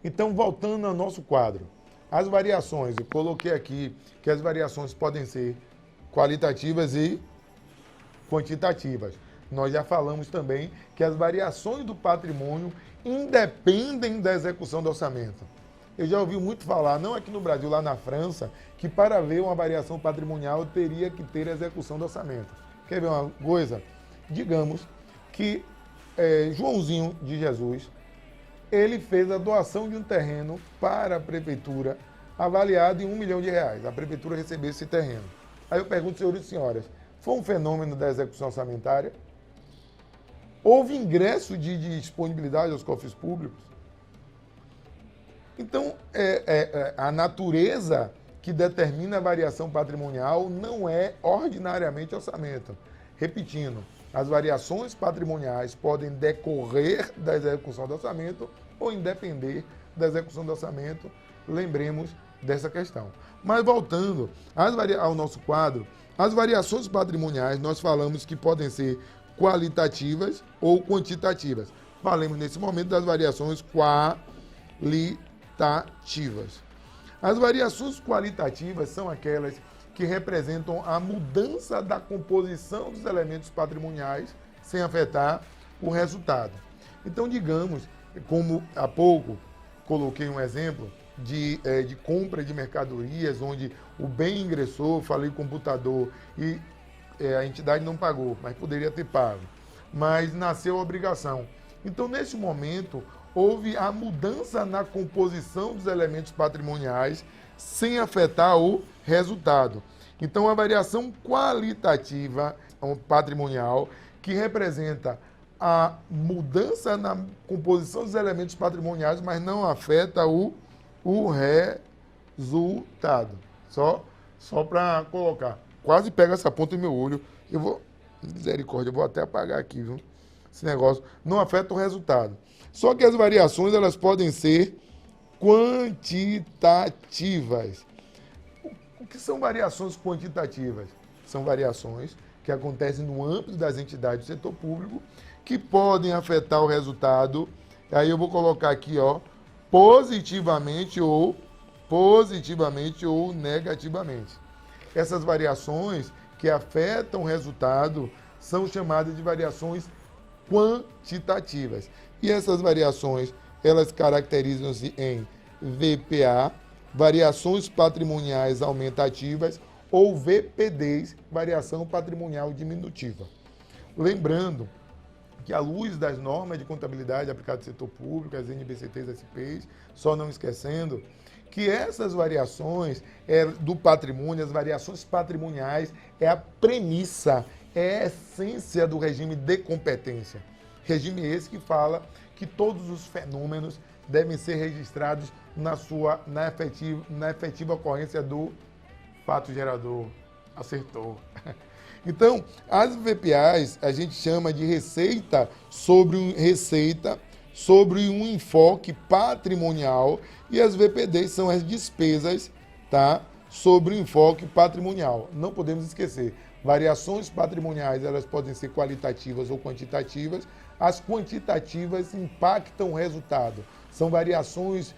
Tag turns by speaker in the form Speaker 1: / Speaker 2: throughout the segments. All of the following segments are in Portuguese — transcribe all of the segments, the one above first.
Speaker 1: Então, voltando ao nosso quadro, as variações, eu coloquei aqui que as variações podem ser qualitativas e quantitativas. Nós já falamos também que as variações do patrimônio independem da execução do orçamento. Eu já ouvi muito falar, não aqui no Brasil, lá na França, que para ver uma variação patrimonial teria que ter execução do orçamento. Quer ver uma coisa? Digamos que Joãozinho de Jesus, ele fez a doação de um terreno para a prefeitura, avaliado em R$ 1 milhão. A prefeitura recebeu esse terreno. Aí eu pergunto, senhores e senhoras, foi um fenômeno da execução orçamentária? Houve ingresso de disponibilidade aos cofres públicos? Então, a natureza que determina a variação patrimonial não é ordinariamente orçamento. Repetindo, as variações patrimoniais podem decorrer da execução do orçamento ou independer da execução do orçamento. Lembremos dessa questão. Mas voltando ao nosso quadro, as variações patrimoniais nós falamos que podem ser qualitativas ou quantitativas. Falamos nesse momento das variações qualitativas. As variações qualitativas são aquelas que representam a mudança da composição dos elementos patrimoniais sem afetar o resultado. Então, digamos, como há pouco coloquei um exemplo de compra de mercadorias, onde o bem ingressou, falei computador, e a entidade não pagou, mas poderia ter pago. Mas nasceu a obrigação. Então, nesse momento, houve a mudança na composição dos elementos patrimoniais sem afetar o resultado. Então, a variação qualitativa patrimonial, que representa a mudança na composição dos elementos patrimoniais, mas não afeta o resultado. Só para colocar. Quase pega essa ponta no meu olho. Eu vou, misericórdia, eu vou até apagar aqui, viu? Esse negócio não afeta o resultado. Só que as variações, elas podem ser quantitativas. O que são variações quantitativas? São variações que acontecem no âmbito das entidades do setor público, que podem afetar o resultado. Aí eu vou colocar aqui, ó, positivamente ou negativamente. Essas variações que afetam o resultado são chamadas de variações quantitativas. E essas variações, elas caracterizam-se em VPA, variações patrimoniais aumentativas, ou VPDs, variação patrimonial diminutiva. Lembrando que, à luz das normas de contabilidade aplicadas ao setor público, as NBCTs, as SPs, só não esquecendo que essas variações do patrimônio, as variações patrimoniais, é a premissa, é a essência do regime de competência. Regime esse que fala que todos os fenômenos devem ser registrados na efetiva ocorrência do fato gerador. Acertou. Então, as VPAs a gente chama de receita sobre um enfoque patrimonial, e as VPDs são as despesas, tá, sobre o enfoque patrimonial. Não podemos esquecer, variações patrimoniais, elas podem ser qualitativas ou quantitativas. As quantitativas impactam o resultado. São variações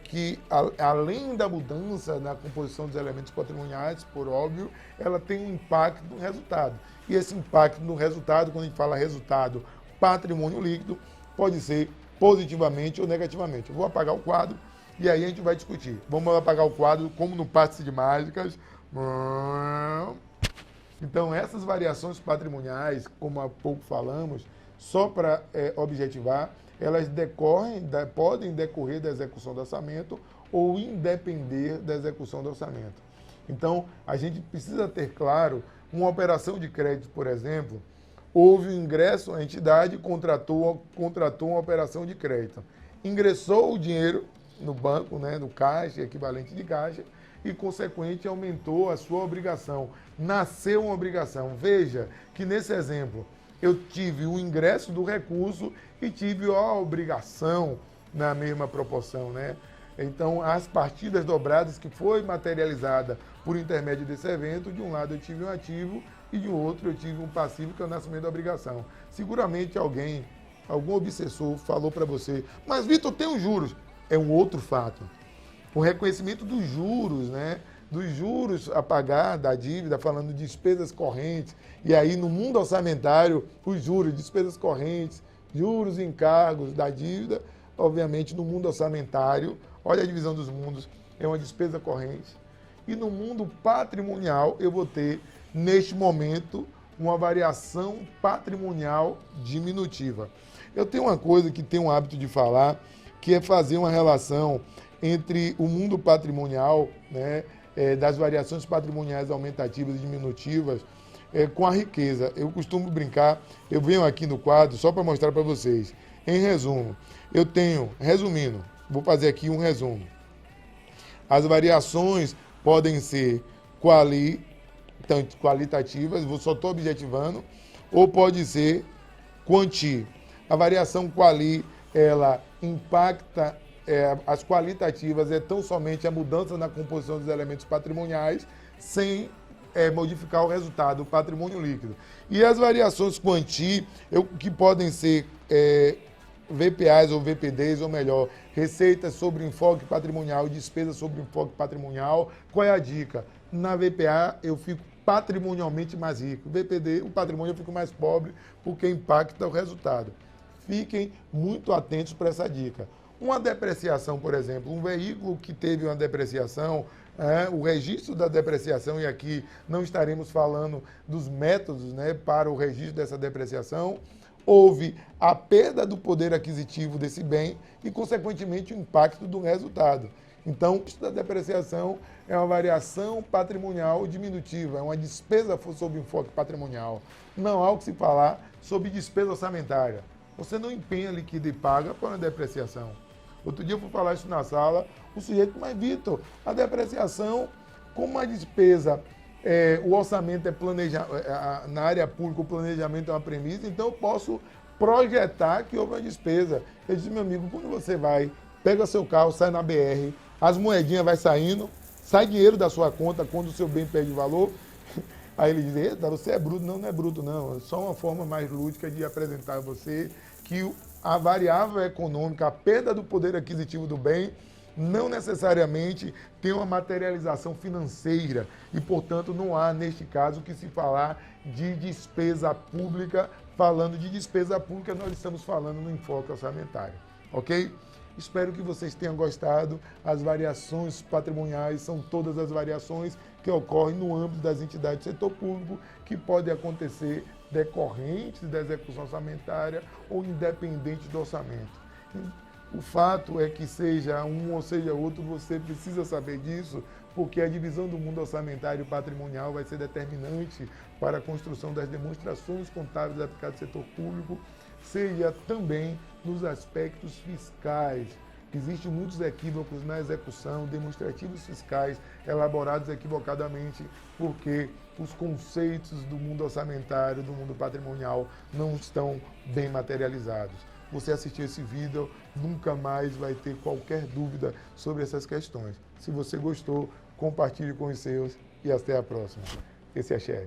Speaker 1: que, além da mudança na composição dos elementos patrimoniais, por óbvio, ela tem um impacto no resultado. E esse impacto no resultado, quando a gente fala resultado patrimônio líquido, pode ser positivamente ou negativamente. Eu vou apagar o quadro e aí a gente vai discutir. Vamos apagar o quadro como no passe de mágicas. Então, essas variações patrimoniais, como há pouco falamos, só para objetivar, elas podem decorrer da execução do orçamento ou independer da execução do orçamento. Então, a gente precisa ter claro, uma operação de crédito, por exemplo, houve um ingresso, a entidade contratou uma operação de crédito. Ingressou o dinheiro no banco, né, no caixa, equivalente de caixa, e, consequente, aumentou a sua obrigação. Nasceu uma obrigação. Veja que, nesse exemplo, eu tive o ingresso do recurso e tive a obrigação na mesma proporção, né? Então, as partidas dobradas que foi materializada por intermédio desse evento, de um lado eu tive um ativo e de outro eu tive um passivo, que é o nascimento da obrigação. Seguramente algum obsessor falou para você, mas Vitor, tem os juros. é um outro fato. O reconhecimento dos juros, né? Dos juros a pagar da dívida, falando de despesas correntes, e aí no mundo orçamentário, os juros, despesas correntes, juros e encargos da dívida, obviamente no mundo orçamentário, olha a divisão dos mundos, é uma despesa corrente. E no mundo patrimonial, eu vou ter, neste momento, uma variação patrimonial diminutiva. Eu tenho uma coisa que tenho o hábito de falar, que é fazer uma relação entre o mundo patrimonial, né, das variações patrimoniais aumentativas e diminutivas, com a riqueza. Eu costumo brincar, eu venho aqui no quadro só para mostrar para vocês. Em resumo, eu tenho, resumindo, vou fazer aqui um resumo. As variações podem ser qualitativas, só estou objetivando, ou pode ser quanti. A variação quali, ela impacta as qualitativas, é tão somente a mudança na composição dos elementos patrimoniais, sem modificar o resultado, o patrimônio líquido. E as variações quanti, que podem ser VPAs ou VPDs, ou melhor, receitas sobre enfoque patrimonial e despesas sobre enfoque patrimonial. Qual é a dica? Na VPA eu fico patrimonialmente mais rico. VPD, o patrimônio eu fico mais pobre, porque impacta o resultado. Fiquem muito atentos para essa dica. Uma depreciação, por exemplo, um veículo que teve uma depreciação, o registro da depreciação, e aqui não estaremos falando dos métodos, né, para o registro dessa depreciação, houve a perda do poder aquisitivo desse bem e, consequentemente, o impacto do resultado. Então, o custo da depreciação é uma variação patrimonial diminutiva, é uma despesa sob enfoque patrimonial. Não há o que se falar sobre despesa orçamentária. Você não empenha, liquida e paga para uma depreciação. Outro dia eu fui falar isso na sala, o sujeito, mas Vitor, a depreciação, como uma despesa, o orçamento é planejado, na área pública o planejamento é uma premissa, então eu posso projetar que houve uma despesa. Eu disse, meu amigo, quando você vai, pega seu carro, sai na BR, as moedinhas vai saindo, sai dinheiro da sua conta quando o seu bem perde valor. Aí ele diz, eita, você é bruto. Não, não é bruto não, é só uma forma mais lúdica de apresentar a você que a variável econômica, a perda do poder aquisitivo do bem, não necessariamente tem uma materialização financeira e, portanto, não há, neste caso, que se falar de despesa pública. Falando de despesa pública, nós estamos falando no enfoque orçamentário, ok? Espero que vocês tenham gostado. As variações patrimoniais são todas as variações que ocorrem no âmbito das entidades do setor público, que podem acontecer decorrentes da execução orçamentária ou independente do orçamento. O fato é que seja um ou seja outro, você precisa saber disso, porque a divisão do mundo orçamentário e patrimonial vai ser determinante para a construção das demonstrações contábeis aplicadas ao setor público, seja também nos aspectos fiscais. Existem muitos equívocos na execução, demonstrativos fiscais elaborados equivocadamente, porque os conceitos do mundo orçamentário, do mundo patrimonial, não estão bem materializados. Você assistiu esse vídeo, nunca mais vai ter qualquer dúvida sobre essas questões. Se você gostou, compartilhe com os seus e até a próxima. Esse é a Xé.